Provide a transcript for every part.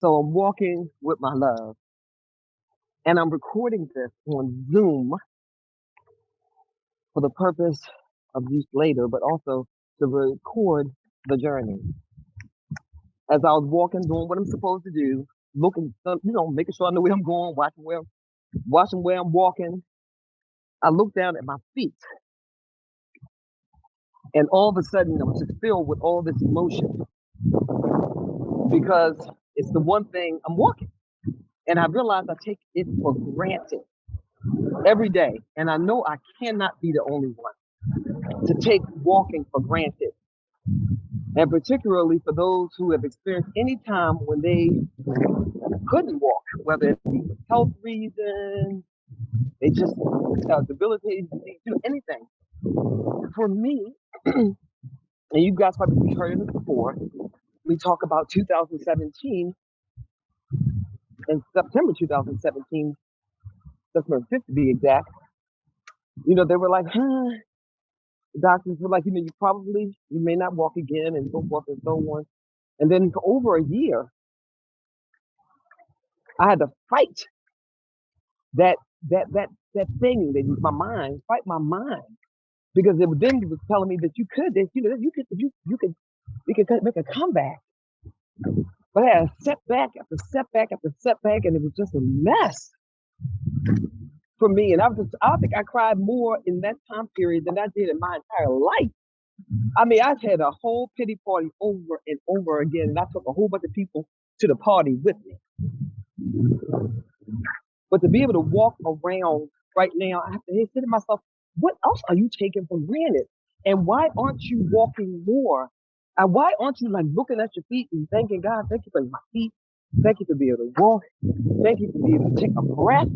So I'm walking with my love, and I'm recording this on Zoom for the purpose of use later, but also to record the journey. As I was walking, doing what I'm supposed to do, looking, making sure I know where I'm going, watching where I'm walking. I looked down at my feet, and all of a sudden, I was just filled with all this emotion because it's the one thing I'm walking, and I realized I take it for granted every day, and I know I cannot be the only one to take walking for granted. And particularly for those who have experienced any time when they couldn't walk, whether it be for health reasons, they just debilitated disease, anything. For me, and you guys probably heard of this before, we talk about 2017, in September 2017, September 5th to be exact. They were like, the doctors were like, you may not walk again, and so forth and so on. And then for over a year, I had to fight that that thing that was my mind, fight my mind, because it was telling me that you could, that you could make a comeback. But I had a setback after setback after setback, and it was just a mess for me. And I think I cried more in that time period than I did in my entire life. I mean, I had a whole pity party over and over again, and I took a whole bunch of people to the party with me. But to be able to walk around right now, I have to say to myself, what else are you taking for granted? And why aren't you walking more? And why aren't you like looking at your feet and thanking God, thank you for my feet. Thank you for being able to walk. Thank you for being able to take a breath.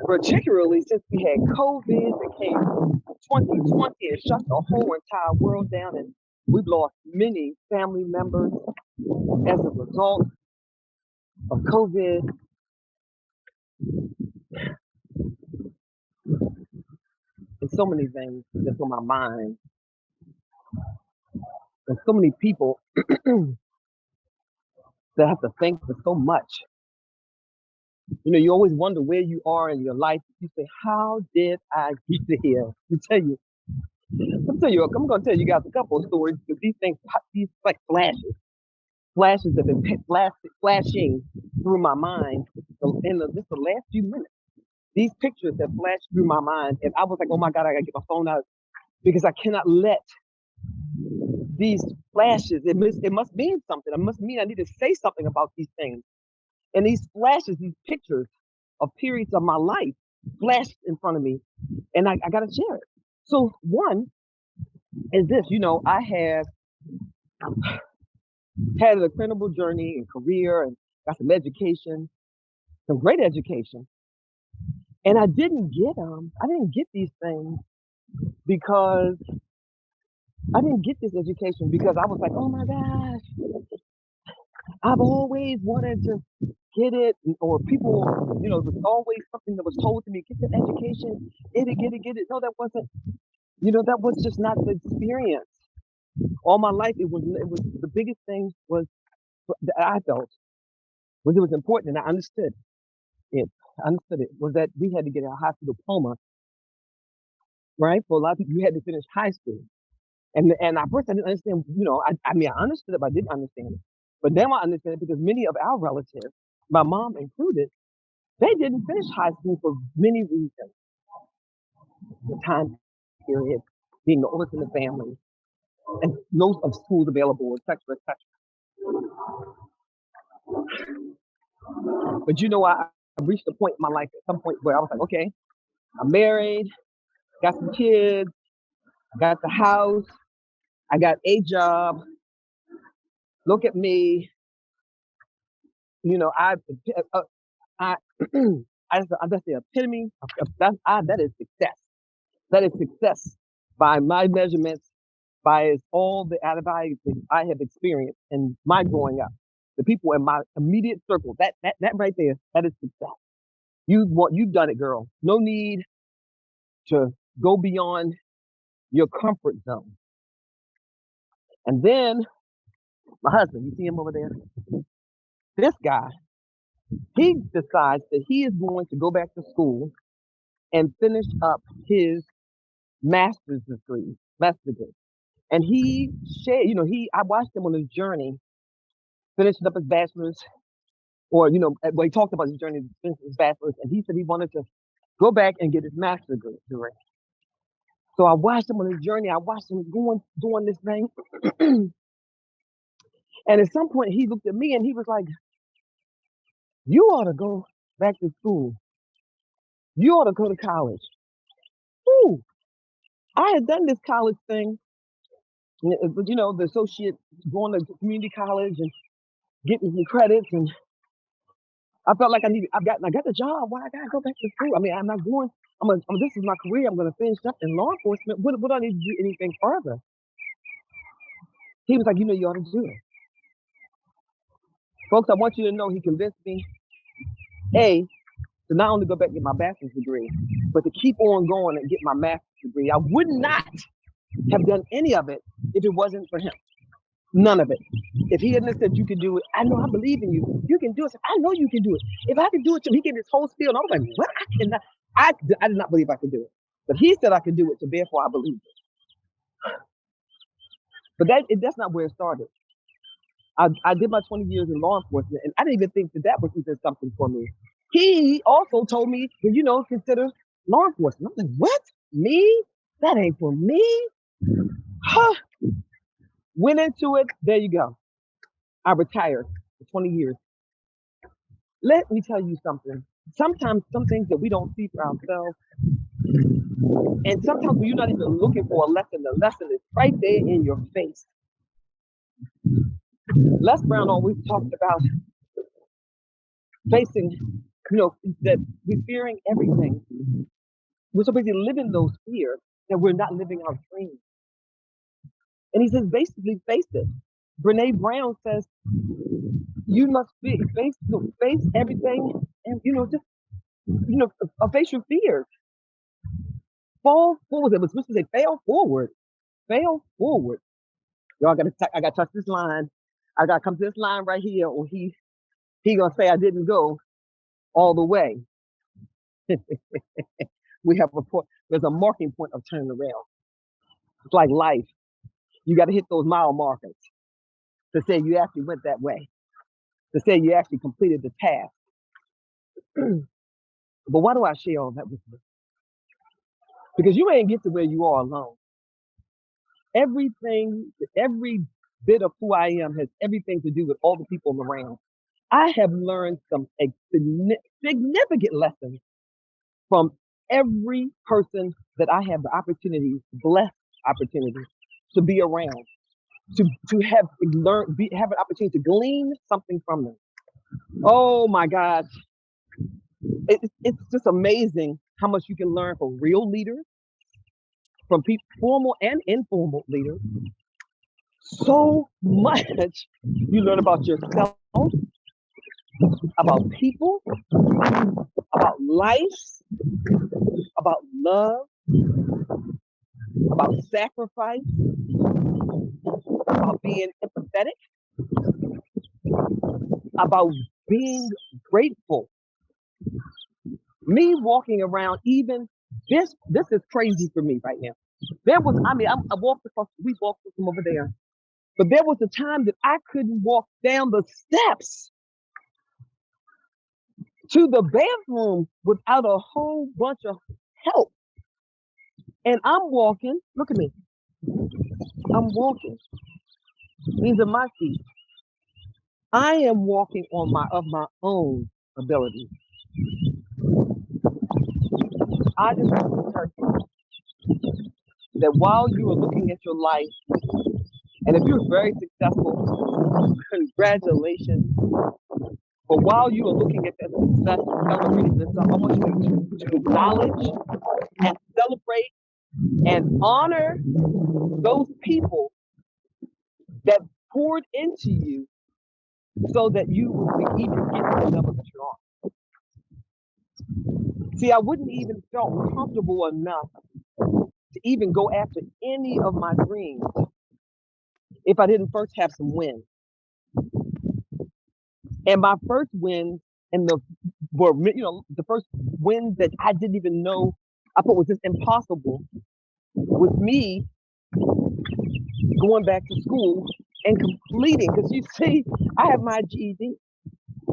Particularly since we had COVID that came 2020 and shut the whole entire world down, and we've lost many family members as a result of COVID. And so many things that's on my mind. And so many people that have to think for so much. You always wonder where you are in your life. You say, how did I get here? I'm going to tell you guys a couple of stories because these like flashes have been flashing through my mind in just the last few minutes. These pictures have flashed through my mind, and I was like, oh my God, I gotta get my phone out because I cannot let these flashes, it must mean something. It must mean I need to say something about these things. And these flashes, these pictures of periods of my life flashed in front of me, and I got to share it. So one is this, I have had an incredible journey and career and got some education, some great education. And I didn't get these things because I didn't get this education because I was like, oh my gosh, I've always wanted to get it, or people, there's always something that was told to me, get the education, get it. No, that wasn't, that was just not the experience. All my life, it was the biggest thing was that I felt was it was important, and I understood it. Was that we had to get a high school diploma, right? For a lot of people, you had to finish high school. And at first I didn't understand, I mean, I understood it, but I didn't understand it. But now I understand it because many of our relatives, my mom included, they didn't finish high school for many reasons. The time period, being the oldest in the family, and no of schools available, et cetera, et cetera. But I reached a point in my life at some point where I was like, okay, I'm married, got some kids, I got the house, I got a job. Look at me, you know, I, that's the epitome of that is success. That is success by my measurements, by all the added I have experienced in my growing up. The people in my immediate circle, that right there, that is success. You've done it, girl. No need to go beyond your comfort zone. And then my husband, you see him over there? This guy, he decides that he is going to go back to school and finish up his master's degree. And he shared, I watched him on his journey, finishing up his bachelor's, or, he talked about his journey to finish his bachelor's, and he said he wanted to go back and get his master's degree. So I watched him on his journey. I watched him doing this thing. And at some point, he looked at me and he was like, "You ought to go back to school. You ought to go to college." Ooh, I had done this college thing, the associate, going to community college and getting some credits, and I felt like I got the job. Why I gotta go back to school? I mean, I'm not going. This is my career. I'm gonna finish up in law enforcement. What do I need to do anything further? He was like, you ought to do it. Folks, I want you to know he convinced me, A, to not only go back and get my bachelor's degree, but to keep on going and get my master's degree. I would not have done any of it if it wasn't for him. None of it. If he hadn't said you can do it, I know, I believe in you. You can do it. I know you can do it. If I could do it, he gave this whole spiel, and I was like, what? I cannot. I did not believe I could do it. But he said I could do it, so therefore I believe it. But that's not where it started. I did my 20 years in law enforcement, and I didn't even think that was even something for me. He also told me, consider law enforcement. I'm like, what? Me? That ain't for me? Huh. Went into it. There you go. I retired for 20 years. Let me tell you something. Sometimes some things that we don't see for ourselves, and sometimes when you're not even looking for a lesson, the lesson is right there in your face. Les Brown always talked about facing, that we're fearing everything. We're so busy living those fears that we're not living our dreams. And he says, basically, face it. Brene Brown says, you must face everything, and face your fears. Fall forward. It was supposed to say, fail forward. Fail forward. Y'all I gotta touch this line. I gotta come to this line right here, or he gonna say I didn't go all the way. We have a point. There's a marking point of turning around. It's like life. You got to hit those mile markers to say you actually went that way, to say you actually completed the task. But why do I share all that with you? Because you ain't get to where you are alone. Every bit of who I am has everything to do with all the people around. I have learned some significant lessons from every person that I have the opportunity, blessed opportunity, to be around, to have an opportunity to glean something from them. Oh my gosh. It's just amazing how much you can learn from real leaders, from formal and informal leaders. So much you learn about yourself, about people, about life, about love, about sacrifice, about being empathetic, about being grateful. Me walking around, even this is crazy for me right now. We walked from over there, but there was a time that I couldn't walk down the steps to the bathroom without a whole bunch of help. And I'm walking, look at me. I'm walking. These are my feet. I am walking on my own ability. I just want to tell you that while you are looking at your life, and if you're very successful, congratulations. But while you are looking at that success and celebrating this, I want you to acknowledge and celebrate and honor those people that poured into you so that you would even get to the level that you're on. See, I wouldn't even felt comfortable enough to even go after any of my dreams if I didn't first have some wins. And my first win and the first win that I didn't even know I thought was just impossible was me going back to school and completing. Because you see, I have my GED.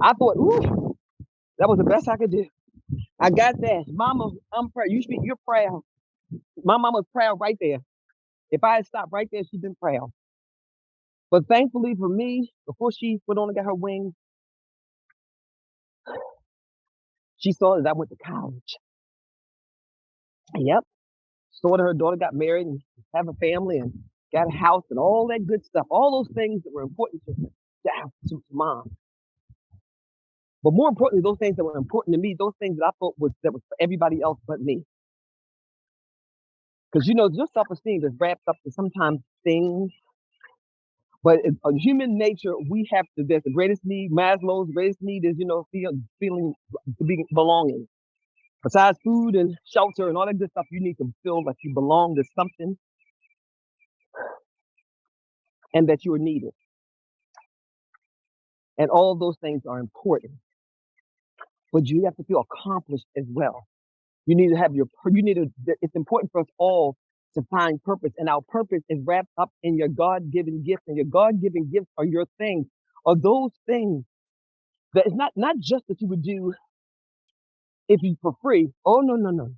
I thought, ooh, that was the best I could do. I got that. Mama, I'm proud. You're proud. My mama's proud right there. If I had stopped right there, she'd been proud. But thankfully for me, before she went on and got her wings, she saw that I went to college. Yep. Saw that her daughter got married and have a family and got a house and all that good stuff. All those things that were important to mom. But more importantly, those things that were important to me, those things that I thought was for everybody else but me. Because your self-esteem is wrapped up in sometimes things. But in human nature, we have to. There's the greatest need. Maslow's greatest need is, feeling to be belonging. Besides food and shelter and all that good stuff, you need to feel like you belong to something and that you are needed. And all of those things are important. But you have to feel accomplished as well. You need to have it's important for us all to find purpose. And our purpose is wrapped up in your God-given gifts. And your God-given gifts are your things, are those things that it's not just that you would do if you for free. Oh, no, no, no.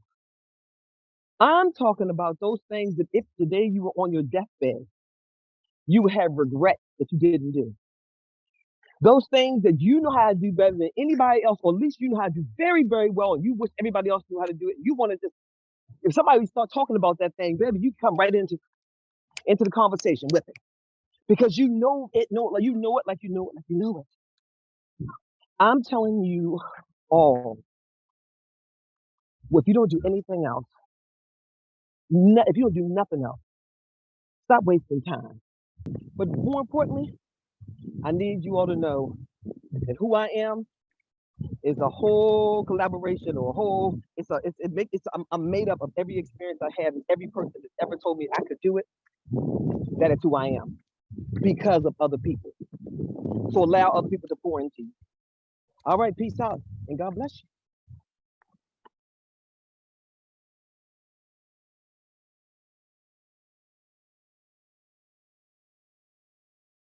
I'm talking about those things that if today you were on your deathbed, you would have regret that you didn't do. Those things that you know how to do better than anybody else, or at least you know how to do very, very well, and you wish everybody else knew how to do it. You want to just, if somebody start talking about that thing, baby, you come right into the conversation with it. Because you know it, like you know it, like you know it, like you know it. I'm telling you all, if you don't do anything else, if you don't do nothing else, stop wasting time. But more importantly, I need you all to know that who I am is a whole collaboration or a whole. I'm made up of every experience I have and every person that's ever told me I could do it. That is who I am because of other people. So allow other people to pour into you. All right, peace out and God bless you.